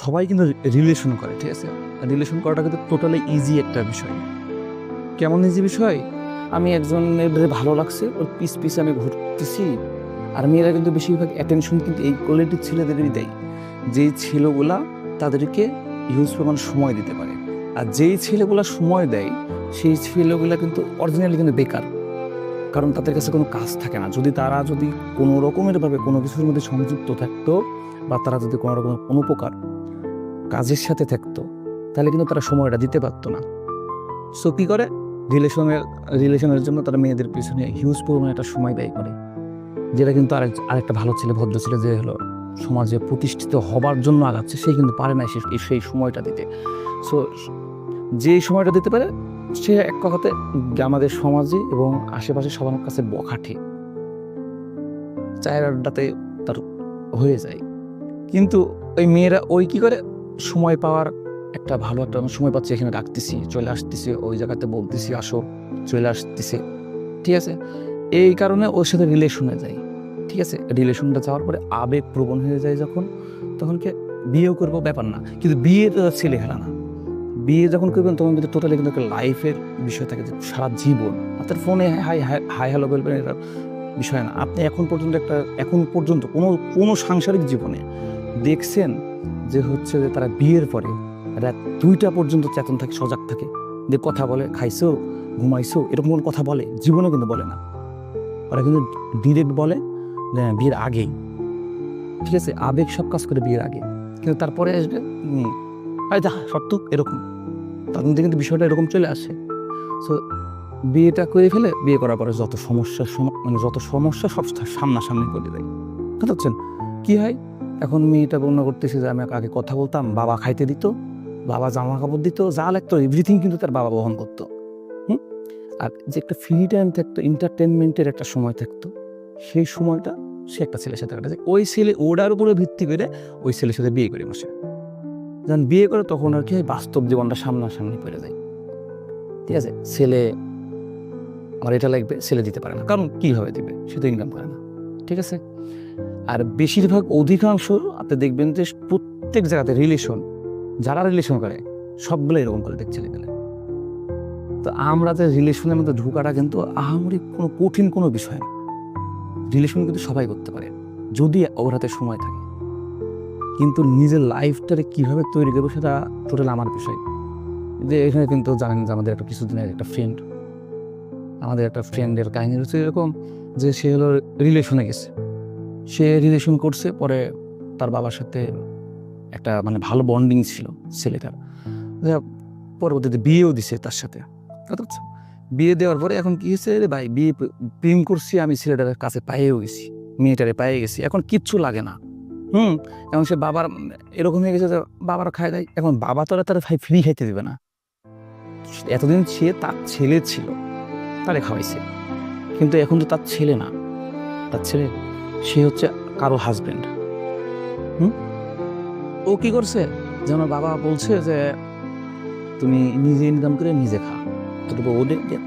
সবাই কিন্তু রিলেশন করে, ঠিক আছে? রিলেশন করাটা কিন্তু টোটালি ইজি একটা বিষয়। কেমন ইজি বিষয়? আমি একজনের ভালো লাগছে, ওর পিছে আমি ঘুরতেছি। আর মেয়েরা কিন্তু বেশিরভাগ অ্যাটেনশন কিন্তু এই কোয়ালিটির ছেলেদেরই দেয়। যেই ছেলেগুলা তাদেরকে হিউজ পরিমাণ সময় দিতে পারে। আর যেই ছেলেগুলা সময় দেয়, সেই ছেলেগুলা কিন্তু অরিজিনালি কিন্তু বেকার। কারণ তাদের কাছে কোনো কাজ থাকে না। তারা যদি কোনো রকমেরভাবে কোনো কিছুর মধ্যে সংযুক্ত থাকতো বা তারা যদি কোনো রকমের কোনো প্রকার কাজের সাথে থাকতো, তাহলে কিন্তু তারা সময়টা দিতে পারতো না। সো কী করে? রিলেশনের জন্য তারা মেয়েদের পিছনে হিউজ পরিমাণে একটা সময় ব্যয় করে। যেটা কিন্তু আরেকটা ভালো ছেলে, ভদ্র ছেলে যে হলো সমাজে প্রতিষ্ঠিত হবার জন্য আগাচ্ছে, সে কিন্তু পারে না সেই সময়টা দিতে। সো যেই সময়টা দিতে পারে, সে এক কথাতে আমাদের সমাজে এবং আশেপাশে সবার কাছে বখাটে, চায়ের আড্ডাতে তার হয়ে যায়। কিন্তু ওই মেয়েরা কী করে? সময় পাওয়ার একটা ভালো একটা সময় পাচ্ছে, এখানে ডাকতেছি, চলে আসতেছি, ওই জায়গাতে বলতেছি আসো, চলে আসতেছে, ঠিক আছে? এই কারণে ওর সাথে রিলেশনে যাই, ঠিক আছে? রিলেশনটা যাওয়ার পরে আবেগপ্রবণ হয়ে যায় যখন, তখন বিয়েও করবো, ব্যাপার না। কিন্তু বিয়ে তো ছেলে খেলা না। বিয়ে যখন করবেন তখন কিন্তু টোটালি কিন্তু একটা লাইফের বিষয় থাকে, যে সারা জীবন আপনার ফোনে হাই হাই হাই হ্যালো বলবেন, এটা বিষয় না। আপনি এখন পর্যন্ত কোনো সাংসারিক জীবনে দেখছেন যে হচ্ছে যে তারা বিয়ের পরে রাত 2টা পর্যন্ত চেতন থাকে, সজাগ থাকে, যে কথা বলে, খাইছো, ঘুমাইছো, এরকম কোনো কথা বলে? জীবনে কিন্তু বলে না। ওরা কিন্তু ডিরেক্ট বলে বিয়ের আগেই, ঠিক আছে? আবেগ সব কাজ করে বিয়ের আগে, কিন্তু তারপরে আসবে সত্য এরকম, তার মধ্যে কিন্তু বিষয়টা এরকম চলে আসে। সো বিয়েটা করে ফেলে, বিয়ে করার পরে যত সমস্যা সব সামনাসামনি করে দেয়। বুঝতে পারছেন কী হয়? এখন মেয়েটা বর্ণনা করতেছে যে আমি আগে কথা বলতাম, বাবা খাইতে দিত, বাবা জামা কাপড় দিত, যা লাগতো এভরিথিং কিন্তু তার বাবা বহন করতো। আর যে একটা ফ্রি টাইম থাকতো, এন্টারটেনমেন্টের একটা সময় থাকতো, সেই সময়টা সে একটা ছেলের সাথে কাটাচ্ছে। ওই ছেলে ওটার উপরে ভিত্তি করে ওই ছেলের সাথে বিয়ে করে বসে। যখন বিয়ে করে তখন আর কি হয়, বাস্তব জীবনটা সামনাসামনি পড়ে যায়, ঠিক আছে? ছেলে আমার এটা লাগবে, ছেলে দিতে পারে না, কারণ কীভাবে দিবে? সে তো ইনকাম করে না, ঠিক আছে? আর বেশিরভাগ অধিকাংশ আপনি দেখবেন যে প্রত্যেক জায়গাতে যারা রিলেশন করে সবগুলো এরকম করে দেখছে গেলে। তো আমরা যে রিলেশনের মধ্যে ঢোকাটা কিন্তু আহামরি কোনো কঠিন কোনো বিষয় না। রিলেশন কিন্তু সবাই করতে পারে যদি ওর হাতে সময় থাকে। কিন্তু নিজের লাইফটারে কীভাবে তৈরি করবো সেটা টোটাল আমার বিষয়। যে এখানে কিন্তু জানেন যে আমাদের একটা কিছুদিন আগে আমাদের একটা ফ্রেন্ডের কাহিনী হচ্ছে এরকম, যে সে হলো রিলেশনে গেছে, সে রিলেশন করছে, পরে তার বাবার সাথে একটা মানে ভালো বন্ডিং ছিল ছেলেটার, পরবর্তীতে বিয়েও দিছে তার সাথে। বুঝতে, বিয়ে দেওয়ার পরে এখন কি হয়েছে রে ভাই, প্রেম করছি আমি, ছেলেটার কাছে পাইয়েও গেছি, মেয়েটারে পাইয়ে গেছি, এখন কিচ্ছু লাগে না। এখন সে বাবার এরকম হয়ে গেছে যে বাবার খায় দেয়, এখন বাবা তো তার ফ্রি খাইতে দিবে না। এতদিন সে তার ছেলে ছিল, তারে খাওয়াইছে, কিন্তু এখন তো তার ছেলে না, তার ছেলে সে হচ্ছে কারো হাজবেন্ড। ও কি করছে, যেন বাবা বলছে যে তুমি নিজে ইনকাম করে নিজে খা,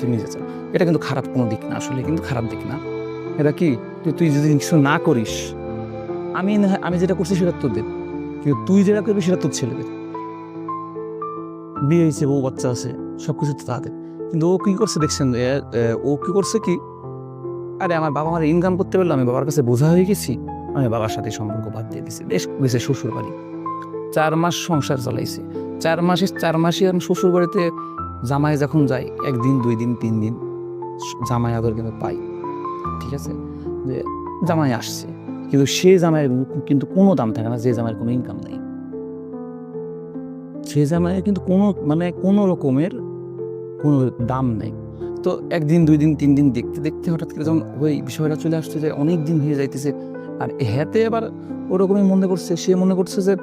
তুই নিজে চা। এটা কিন্তু খারাপ কোনো দিক না, আসলে কিন্তু খারাপ দিক না। এটা কি, তুই যদি কিছু না করিস, আমি যেটা করছি সেটা তোদের, কিন্তু তুই যেটা করবি সেটা তোর ছেলেদের। বিয়ে হয়েছে, বউ বাচ্চা আছে, সবকিছু তো তাদের। কিন্তু ও কি করছে দেখছেন, ও কি করছে কি, আরে আমার বাবা আমার ইনকাম করতে পারলো, আমি বাবার কাছে বোঝা হয়ে গেছি, আমি বাবার সাথে সম্পর্ক বাদ দিয়ে দিছি, বেশ গেছে শ্বশুর বাড়ি। 4 মাস সংসার চালাইছে, 4 মাসে আমি শ্বশুর বাড়িতে জামাই যখন যাই, 1 দিন 2 দিন 3 দিন জামাই আদর কিন্তু পাই, ঠিক আছে? যে জামাই আসছে, কিন্তু সে জামাইয়ের কিন্তু কোনো দাম থাকে না, যে জামাইয়ের কোনো ইনকাম নেই, সে জামাইয়ের কিন্তু কোনো রকমের কোনো দাম নেই। তো 1 দিন 2 দিন 3 দিন দেখতে দেখতে হঠাৎ করে যখন ওই বিষয়টা চলে আসছে যে অনেক দিন হয়ে যাইতেছে, আর হ্যাতে আবার ওরকমই মনে করছে, সে মনে করছে যে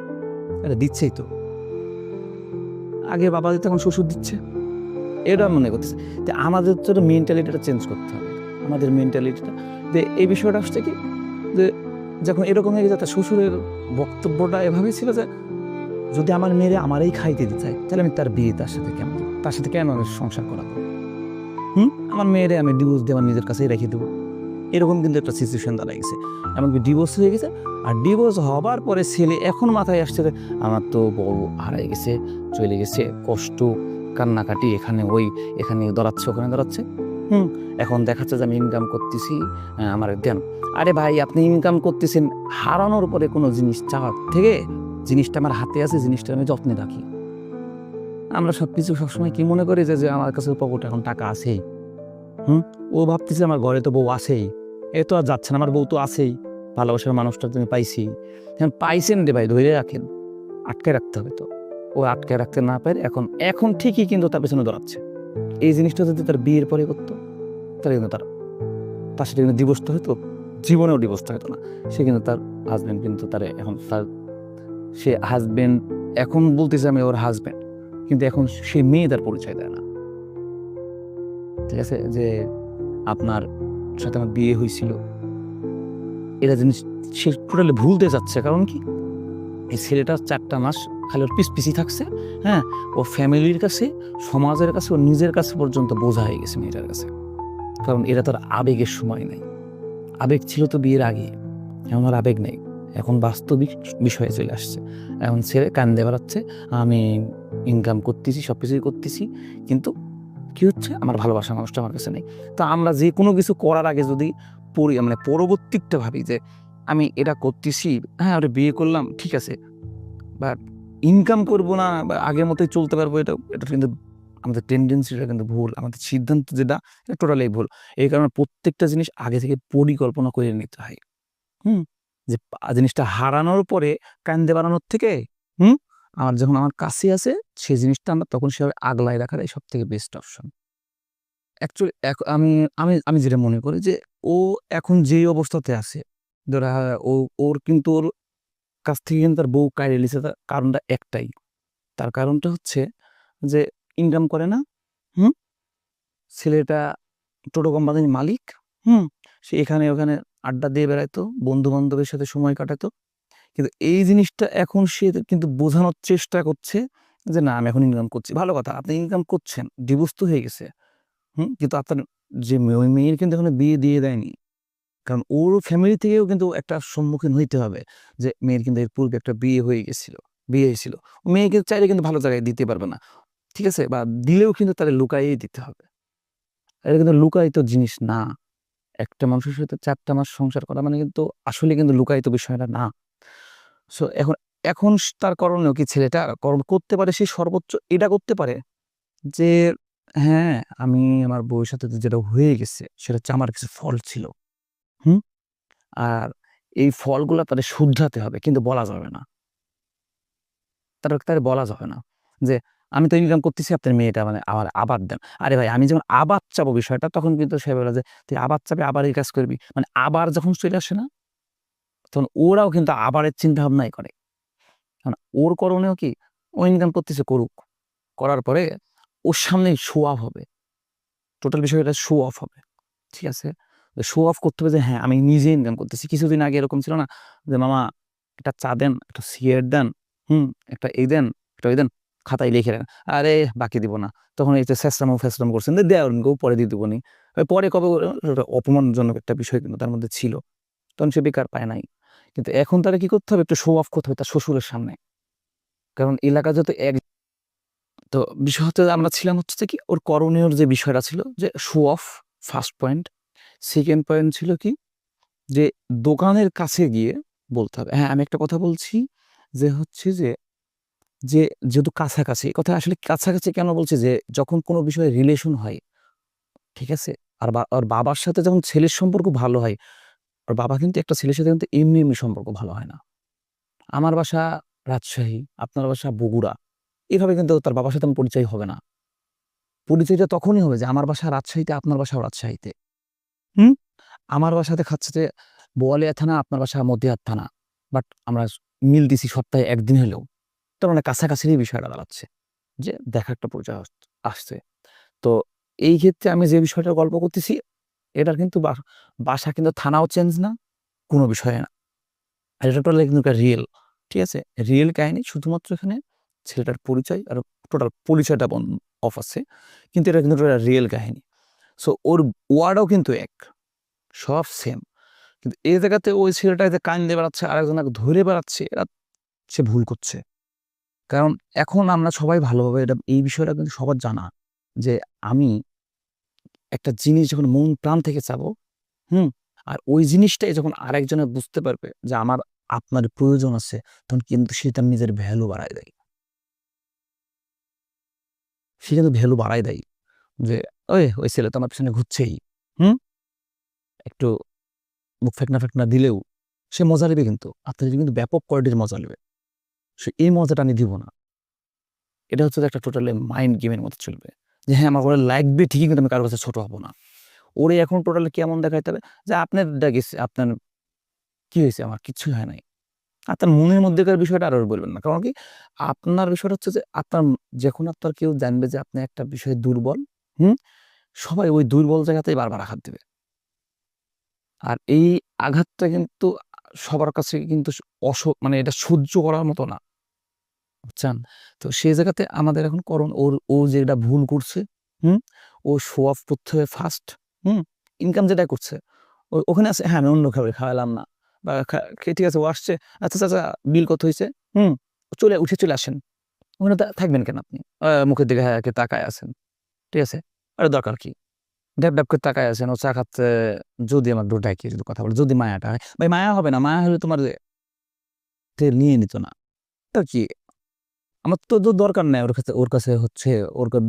এটা দিচ্ছেই তো, আগে বাবা দিতে এখন শ্বশুর দিচ্ছে, এটা মনে করতেছে। তো আমাদের তো মেন্টালিটিটা চেঞ্জ করতে হবে, আমাদের মেন্টালিটিটা। যে এই বিষয়টা আসছে কি, যে যখন এরকম হয়ে গেছে, তার শ্বশুরের বক্তব্যটা এভাবেই ছিল যে যদি আমার মেয়েরে আমারই খাইতে দিতে চায়, তাহলে আমি তার বিয়ে তার সাথে কেন আমি সংসার করাবো? আমার মেয়েরে আমি ডিভোর্স দিয়ে আমার নিজের কাছেই রেখে দেবো, এরকম কিন্তু একটা সিচুয়েশন দাঁড়ায় গেছে, এমনকি ডিভোর্স হয়ে গেছে। আর ডিভোর্স হবার পরে ছেলে এখন মাথায় আসছে যে আমার তো বউ হারাই গেছে, চলে গেছে, কষ্ট, কান্নাকাটি, এখানে দাঁড়াচ্ছে, ওখানে দাঁড়াচ্ছে। এখন দেখাচ্ছে যে আমি ইনকাম করতেছি, আমার দেন। আরে ভাই, আপনি ইনকাম করতেছেন, হারানোর পরে কোনো জিনিস চাওয়ার থেকে জিনিসটা আমার হাতে আছে, জিনিসটা আমি যত্নে রাখি। আমরা সবকিছু সবসময় কি মনে করি যে আমার কাছে পকেটে এখন টাকা আছেই। ও ভাবতেছে আমার ঘরে তো বউ আছেই, এ তো আর যাচ্ছে না, আমার বউ তো আছেই, ভালোবাসার মানুষটা তুমি পাইছি। এখন পাইছেন রে ভাই, ধরে রাখেন, আটকে রাখতে হবে। তো ও আটকে রাখতে না পারে, এখন ঠিকই কিন্তু তার পেছনে দৌড়াচ্ছে। এই জিনিসটা যদি তার বিয়ের পরে করতো, তাহলে কিন্তু তার সাথে কিন্তু ডিভোর্সটা হতো, জীবনেও ডিভোর্সটা হতো না। সে কিন্তু তার হাজবেন্ড কিন্তু সে হাজবেন্ড এখন বলতেছে আমি ওর হাজবেন্ড, কিন্তু এখন সে মেয়ে তার পরিচয় দেয় না। ঠিক আছে, যে আপনার সাথে আমার বিয়ে হয়েছিল, এটা জিনিস সে টোটালি ভুলতে যাচ্ছে। কারণ কি, এই ছেলেটা 4টা মাস খালি ওর পিছি থাকছে। হ্যাঁ, ও ফ্যামিলির কাছে, সমাজের কাছে, ও নিজের কাছে পর্যন্ত বোঝা হয়ে গেছে মেয়েটার কাছে। কারণ এরা তার আবেগের সময় নেই, আবেগ ছিল তো বিয়ের আগে, এখন আর আবেগ নেই, এখন বাস্তবিক বিষয়ে চলে আসছে। এখন ছেলে কান্দে বেড়াচ্ছে, আমি ইনকাম করতেছি, সব কিছুই করতেছি, কিন্তু কি হচ্ছে, আমার ভালোবাসার মানুষটা আমার কাছে নেই। তো আমরা যে কোনো কিছু করার আগে যদি মানে পরবর্তীটা ভাবি যে আমি এটা করতেছি, হ্যাঁ ওটা বিয়ে করলাম ঠিক আছে, বা ইনকাম করব না, বা আগের মতোই চলতে পারবো, এটা কিন্তু আমাদের টেন্ডেন্সিটা কিন্তু ভুল, আমাদের সিদ্ধান্ত যেটা টোটালি ভুল। এই কারণে প্রত্যেকটা জিনিস আগে থেকে পরিকল্পনা করে নিতে হয়। যে জিনিসটা হারানোর পরে কান্দে বাড়ানোর থেকে যখন আমার কাছে আছে, সেই জিনিসটা আমরা তখন সেভাবে আগলায় রাখাটাই সব থেকে বেস্ট অপশন। অ্যাকচুয়ালি আমি আমি আমি যেটা মনে করি যে ও এখন যেই অবস্থাতে আছে, ধরা ওর কিন্তু ওর কাছ থেকে কিন্তু তার বউ কাড়িয়ে নিছে, তার কারণটা একটাই। তার কারণটা হচ্ছে যে ইনকাম করে না। হুম ছেলেটা টোটো কোম্পানির মালিক। হুম সে এখানে ওখানে আড্ডা দিয়ে বেড়াইতো, বন্ধু বান্ধবের সাথে সময় কাটাতো। কিন্তু এই জিনিসটা এখন সে কিন্তু বোঝানোর চেষ্টা করছে যে না, আমি এখন ইনকাম করছি। ভালো কথা, আপনি ইনকাম করছেন, ডিভোর্স তো হয়ে গেছে। কিন্তু আপনার যে ওই মেয়ের কিন্তু এখনো বিয়ে দিয়ে দেয়নি। কারণ ওর ফ্যামিলি থেকেও কিন্তু একটা সম্মুখীন হইতে হবে যে মেয়ের কিন্তু এর পূর্বে একটা বিয়ে হয়েছিল। মেয়েকে চাইলে কিন্তু ভালো জায়গায় দিতে পারবে না, ঠিক আছে, বা দিলেও কিন্তু তাদের লুকাইয়েই দিতে হবে। এটা কিন্তু লুকায়িত জিনিস না। একটা মানুষের সাথে 4টা মাস সংসার করা মানে কিন্তু আসলে কিন্তু লুকায়িত বিষয়টা না। সো এখন তার করণীয় কি, ছেলেটা করতে পারে, সে সর্বোচ্চ এটা করতে পারে যে হ্যাঁ, আমি আমার বউয়ের সাথে যেটা হয়ে গেছে সেটা হচ্ছে আমার কিছু ফল ছিল। হুম আর এই ফলগুলা তাদের শুধরাতে হবে, কিন্তু বলা যাবে না। তাদের বলা যাবে না যে আমি তো ইনকাম করতেছি, আপনার মেয়েটা মানে আমার আবার দেন। আরে ভাই, আমি যখন আবার চাবো বিষয়টা, তখন কিন্তু সে বলে যে তুই আবার চাবি, আবার এই কাজ করবি, মানে আবার যখন চলে আসে না, তখন ওরাও কিন্তু আবারের চিন্তা ভাবনাই করে। কারণ ওর করণীয় কি, ও ইনকাম করতেছে, করুক, করার পরে ওর সামনে শো অফ হবে, টোটাল বিষয়টা শো অফ হবে। ঠিক আছে, শো অফ করতে হবে যে হ্যাঁ আমি নিজে ইনকাম করতেছি। কিছুদিন আগে এরকম ছিল না যে মামা একটা চা দেন, একটা সিগারেট দেন, একটা এই দেন, একটা ওই দেন, খাতায় লিখে দেন, আরে বাকি দিব না। তখন এই যে ফ্যাসরাম করছেন, দেওয়ার পরে দিয়ে দেবো নি, পরে কবে, ওটা অপমানজনক একটা বিষয় কিন্তু তার মধ্যে ছিল। তখন সে বেকার পায় নাই। কিন্তু এখন তারা কি করতে হবে, একটু শো অফ করতে হবে তার শ্বশুরের সামনে। কারণ এলাকা যত এক, তো বিষয় হচ্ছে আমরা ছিলাম হচ্ছে যে কি, ওর করণীয় যে বিষয়টা ছিল যে show off, first point. Second point ছিল কি, যে দোকানের কাছে গিয়ে বলতে হবে। হ্যাঁ, আমি একটা কথা বলছি যে হচ্ছে যে যে যেহেতু কাছাকাছি, কথা আসলে কাছাকাছি কেন বলছি, যে যখন কোনো বিষয়ে রিলেশন হয়, ঠিক আছে, আর ওর বাবার সাথে যখন ছেলের সম্পর্ক ভালো হয়, ওর বাবা কিন্তু একটা ছেলের সাথে কিন্তু এমনি সম্পর্ক ভালো হয় না। আমার বাসা রাজশাহী, আপনার বাসা বগুড়া, এভাবে কিন্তু তার বাবার সাথে আমার পরিচয় হবে না। পরিচয়টা তখনই হবে যে আমার বাসা রাজশাহীতে, আপনার বাসাও রাজশাহীতে। হুম আমার বাসাতে খাচ্ছে যে বোয়ালিয়া থানা, আপনার বাসা মধ্যহাট থানা, বাট আমরা মিল দিছি সপ্তাহে 1 দিন হলেও। তার মানে কাছাকাছিরই বিষয়টা দাঁড়াচ্ছে, যে দেখা একটা পরিচয় আসছে। তো এই ক্ষেত্রে আমি যে বিষয়টা গল্প করতেছি, এটার কিন্তু বাসা কিন্তু থানাও চেঞ্জ না, কোনো বিষয়ে না। আর এটা টোটালি কিন্তু একটা রিয়েল, ঠিক আছে, রিয়েল কাহিনী। শুধুমাত্র এখানে ছেলেটার পরিচয় আর টোটাল পরিচয়টা অফ আছে, কিন্তু এটা কিন্তু একটা রিয়েল কাহিনী। সো ওর ওয়ার্ডও কিন্তু এক। সব সেম। কিন্তু এই জায়গাতে ওই ছেলেটা যে কাইন্দে বেড়াচ্ছে, আরেকজনকে ধরে বেড়াচ্ছে, এরা সে ভুল করছে। কারণ এখন আমরা সবাই ভালোভাবে এই বিষয়টা কিন্তু সবার জানা যে আমি একটা জিনিস যখন মন প্রাণ থেকে চাবো, হুম? আর ওই জিনিসটাই যখন আরেকজনে বুঝতে পারবে যে আমার আপনার প্রয়োজন আছে, তখন কিন্তু সে তার নিজের ভ্যালু বাড়ায় দেয়। সে কিন্তু ভ্যালু বাড়ায় দেয়। যে ওই ছেলে তো আমার পেছনে ঘুরছেই। হুম? একটু মুখ ফেকনা দিলেও সে মজা নেবে কিন্তু। আপনার থেকে কিন্তু ব্যাপক কোয়ালিটির মজা নেবে। সে এই মজাটা আমি দিব না। এটা হচ্ছে যে একটা টোটালি মাইন্ড গেমের মতো চলবে। যে হ্যাঁ, আমার ওরে লাগবে ঠিকই, কিন্তু আমি কারো কাছে ছোট হব না। ওরে এখন টোটালি কেমন দেখাইতে হবে যে আপনারটা গেছে, আপনার কি হয়েছে? আমার কিচ্ছুই হয় নাই। আপনার মনের মধ্যেকার বিষয়টা আর ওরে বলবেন না। কারণ কি? আপনার বিষয়টা হচ্ছে যে আপনার যখন আপনার কেউ জানবে যে আপনি একটা বিষয়ে দুর্বল, হুম? সবাই ওই দুর্বল জায়গাতেই বারবার আঘাত দেবে। আর এই আঘাতটা কিন্তু সবার কাছে কিন্তু মানে এটা সহ্য করার মতো না। বুঝছেন? তো সেই জায়গাতে আমাদের এখন ও যেটা ভুল করছে, হুম? ও শো অফ করতে হবে ফার্স্ট, হুম? ইনকাম যেটা করছে, ওখানে আছে হ্যাঁ, আমি অন্য খাওয়াইলাম না। বা ঠিক আছে ও আসছে, "আচ্ছা চাচা বিল কত হইছে?" হুম? উঠে চলে আসেন। ওখানে থাকবেন কেন আপনি? মুখের দিকে হ্যাঁ, তাকায় আছেন। ঠিক আছে? আরে দরকার কি? ড্যাব করে তাকায় আছেন। ও চা খাচ্ছে, যদি আমার ডাইকে যদি কথা বলে, যদি মায়াটা হয়। ভাই মায়া হবে না। মায়া হলে তোমার নিয়ে নিত না। তো কি? আমার তো দরকার নাই ওর কাছে হচ্ছে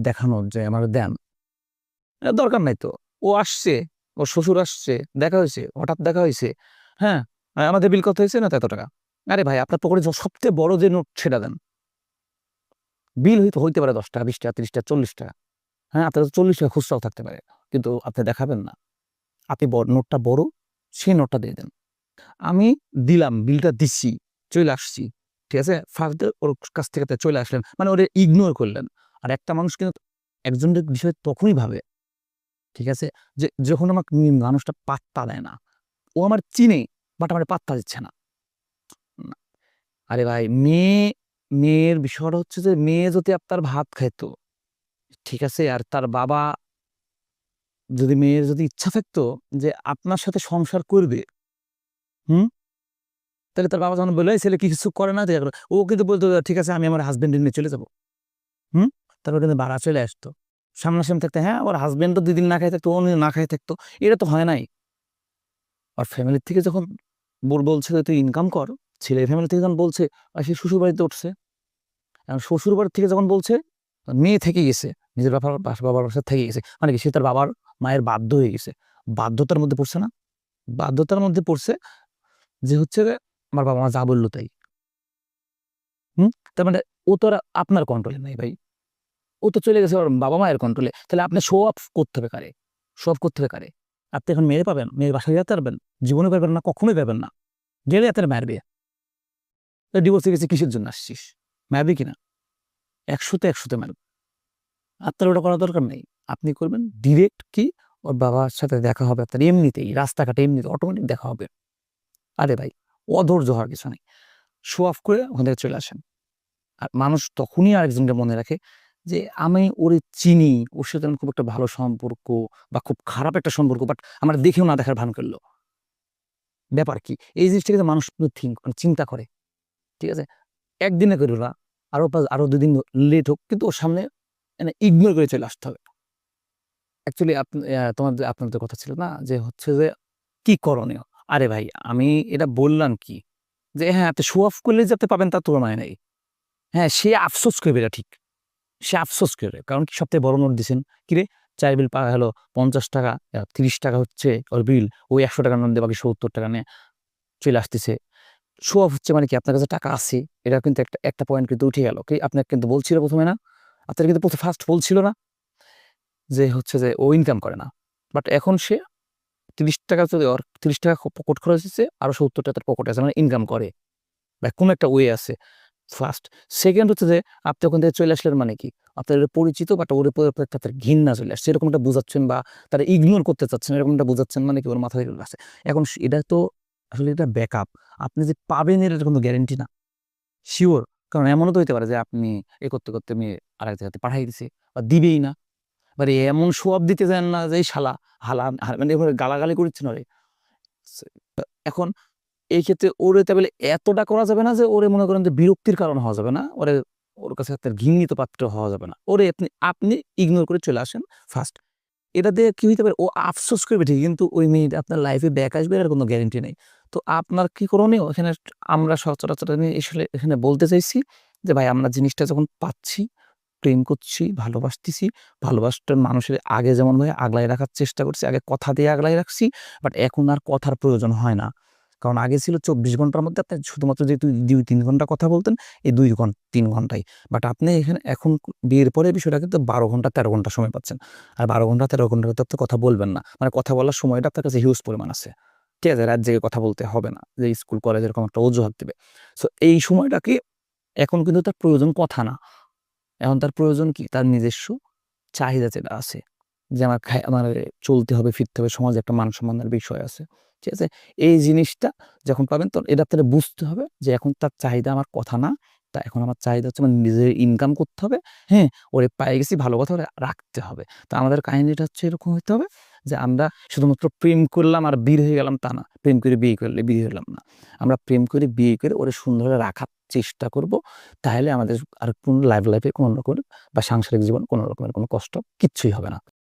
দেখানোর যে আমারে দেন। দরকার নাই তো। ও আসছে, ওর শ্বশুর আসছে, দেখা হইছে, হঠাৎ দেখা হইছে। হ্যাঁ? আমাদের বিল কত হইছে? না তো এত টাকা। আরে ভাই আপনার পকেটে সবচেয়ে বড় যে নোট সেটা দেন। বিল হইতে পারে ৳১০, ৳২০, ৳৩০, ৳৪০। হ্যাঁ? আপনার ৳৪০ খুচরাও থাকতে পারে। কিন্তু আপনি দেখাবেন না। আপনি নোটটা বড়, সেই নোটটা দিয়ে দেন। আমি দিলাম, বিলটা দিচ্ছি, চইলে আসছি। ঠিক আছে? ফার্স্ট ডে ওর কাছ থেকে চলে আসলেন। মানে ওরে ইগনোর করলেন। আর একটা মানুষ কিন্তু একজনের বিষয়ে তখনই ভাবে, ঠিক আছে? যে যখন আমাকে মানুষটা পাত্তা দেয় না। ও আমার চিনে, বাট আমারে পাত্তা দিচ্ছে না। না। আরে ভাই মেয়ের বিষয়টা হচ্ছে যে মেয়ে যদি আপনার ভাত খাইতো, ঠিক আছে? আর তার বাবা মেয়ের যদি ইচ্ছা থাকতো যে আপনার সাথে সংসার করবে, হুম? তাহলে তার বাবা যখন বলল, "এই ছেলে কি কিছু করে না?" ও কিন্তু বলতো, "ঠিক আছে আমি আমার হাসব্যান্ডকে নিয়ে চলে যাবো।" হুম? তারপর কিন্তু বাড়া চলে আসতো। সামনাসামনি থাকতে হ্যাঁ, ওর হাসব্যান্ডও ২ দিন না খাইয়ে থাকতো, ও না খাইয়ে থাকতো। এটা তো হয় নাই। আর ফ্যামিলি থেকে যখন বলছে যে, "তুই ইনকাম কর", ছেলের ফ্যামিলি থেকে যখন বলছে, সে শ্বশুরবাড়িতে উঠছে। এখন শ্বশুরবাড়ি থেকে যখন বলছে, মেয়ে থেকে গেছে। নিজের বাবার বাসায় থেকে গেছে। মানে কি সে তার মায়ের বাধ্য হয়ে গেছে। বাধ্যতার মধ্যে পড়ছে না? বাধ্যতার মধ্যে পড়ছে যে হচ্ছে যে, আমার বাবা-মা যা বলল তাই। হুম? তার মানে ও তো আর আপনার কন্ট্রোলে নাই ভাই। ও তো চলে গেছে ওর বাবা-মায়ের কন্ট্রোলে। তাহলে আপনি শো অফ করতে হবে কারে? শো অফ করতে হবে কারে? আপনি এখন মেরে পাবেন? মেয়ের বাসায় যেতে পারবেন? জীবনেও পারবেন না, কখনোই পারবেন না। গেলে আপনার মারবে। ডিভোর্সে গেছি কিসের জন্য আসছিস? মারবে কিনা? ১০০ তে ১০০ তে মারবে। আপনার ওটা করার দরকার নেই। আপনি করবেন ডিরেক্ট কি ওর বাবার সাথে দেখা হবে আপনার এমনিতেই, রাস্তাঘাটে এমনিতে অটোমেটিক দেখা হবে। আরে ভাই অধৈর্য হওয়ার কিছু নেই। শো অফ করে ওখান থেকে চলে আসেন। আর মানুষ তখনই আরেকজনকে মনে রাখে যে আমি ওরে চিনি, ওর সাথে আমার খুব একটা ভালো সম্পর্ক বা খুব খারাপ একটা সম্পর্ক, বাট আমার দেখেও না দেখার ভান করল। ব্যাপার কি? এই জিনিসটা কিন্তু মানুষ কিন্তু মানে চিন্তা করে। ঠিক আছে? একদিনে কইরো না। আরো ২ দিন লেট হোক, কিন্তু ওর সামনে মানে ইগনোর করে চলে আসতে হবে। অ্যাকচুয়ালি আপনার যে কথা ছিল না যে হচ্ছে যে কি করণীয়? আরে ভাই আমি এটা বললাম কি? যে হ্যাঁ, আপনি শো অফ করলে যে আপনি পাবেন তার তুলনায় নাই। হ্যাঁ, সে আফসোস করবে এটা ঠিক। সে আফসোস করে। কারণ কি সবথেকে বড় নোট দিছেন। কিরে চায়ের বিল হলো ৳৫০, ৳৩০ হচ্ছে ওর বিল। ওই ৳১০০ নোট দিয়ে বাকি ৳৭০ নিয়ে চইলে আসতেছে। শো অফ হচ্ছে মানে কি আপনার কাছে টাকা আছে। এটা কিন্তু একটা পয়েন্ট কিন্তু উঠে গেল। কি আপনাকে কিন্তু বলছিল ১ম এ না? আপনার কিন্তু ফার্স্ট বলছিল না? যে হচ্ছে যে ও ইনকাম করে না। বাট এখন সে ৳৩০ যদি ওর ৳৩০ পকেট খরচ হইছে, আরো ৳৭০ তার পকেটে আছে। মানে ইনকাম করে। বা কোনো একটা ওয়ে আছে। ফার্স্ট। সেকেন্ড হচ্ছে যে আপনি ওখান থেকে চলে আসলেন মানে কি? আপনার পরিচিত বাট ওর উপরে একটা আপনার ঘৃণা চলে আসছে। এরকম একটা বুঝাচ্ছেন বা তারা ইগনোর করতে চাচ্ছেন, এরকমটা বুঝাচ্ছেন মানে কি ওর মাথায় এগুলো আছে। এখন এটা তো আসলে এটা ব্যাকআপ। আপনি যে পাবেন এটার কোনো গ্যারান্টি না। সিউর। কারণ এমনও তো হইতে পারে যে আপনি করতে মেয়ে আরেক জায়গাতে পাঠায় দিছে বা দিবেই না। এমন শো অফ দিতে চান না যে এই শালা, মানে এভাবে গালাগালি করছেন ওরে। এখন এই ক্ষেত্রে ওরে তাহলে এতটা করা যাবে না যে ওরে মনে করেন যে বিরক্তির কারণ হওয়া যাবে না। ওর কাছে একটা ঘৃণিত পাত্র হওয়া যাবে না। ওরে আপনি ইগনোর করে চলে আসেন ফার্স্ট। এটা দিয়ে কি হইতে পারে? ও আফসোস করবে ঠিকই কিন্তু ওই মেয়েটা আপনার লাইফে ব্যাক আসবে এর কোনো গ্যারান্টি নেই। তো আপনার কি করণীয়? এখানে আমরা সচরাচর আমি আসলে এখানে বলতে চাইছি যে ভাই আমরা জিনিসটা যখন পাচ্ছি, প্রেম করছি, ভালোবাসতেছি, ভালোবাসাটা মানুষের আগে যেমন ভাই আগলায় রাখার চেষ্টা করছি, আগে কথা দিয়ে আগলায় রাখছি, বাট এখন আর কথার প্রয়োজন হয় না। কারণ আগে ছিল ২৪ ঘন্টার মধ্যে আপনি শুধুমাত্র যেহেতু ২-৩ ঘন্টা কথা বলতেন, এই ৩ ঘন্টাই। বাট আপনি এখানে এখন বিয়ের পরে বিষয়টা কিন্তু ১২ ঘন্টা ১৩ ঘন্টা সময় পাচ্ছেন। আর ১২ ঘন্টা ১৩ ঘন্টার তো আপনি কথা বলবেন না। মানে কথা বলার সময়টা আপনার কাছে হিউজ পরিমাণ আছে। ঠিক আছে? রাত জেগে কথা বলতে হবে না। যে স্কুল কলেজ এরকম একটা অজুহাত দিবে। সো এই সময়টাকে এখন কিন্তু তার প্রয়োজন কথা না। এখন তার প্রয়োজন কি? তার নিজস্ব চাহিদা যেটা আছে। যে আমার চলতে হবে, ফিরতে হবে, সমাজে একটা মান-সম্মানের বিষয় আছে। ঠিক আছে? এই জিনিসটা যখন পাবেন তখন এটা আপনার বুঝতে হবে যে এখন তার চাহিদা আমার কথা না। এখন আমার চাহিদা হচ্ছে আমার নিজের ইনকাম করতে হবে। হ্যাঁ? ওরে পেয়ে গেছি ভালো কথা ওরে রাখতে হবে। তো আমাদের কাহিনীটা হচ্ছে এরকম হইতে হবে যে আমরা শুধুমাত্র প্রেম করলাম আর বীর হয়ে গেলাম তা না। প্রেম করে বিয়ে করলে বীর হলাম না। আমরা প্রেম করে বিয়ে করে ওরে সুন্দর রাখার চেষ্টা করব। তাহলে আমাদের আর কোন লাইফে কোন রকমের বা সাংসারিক জীবন কোন রকমের কোন কষ্ট কিচ্ছুই হবে না।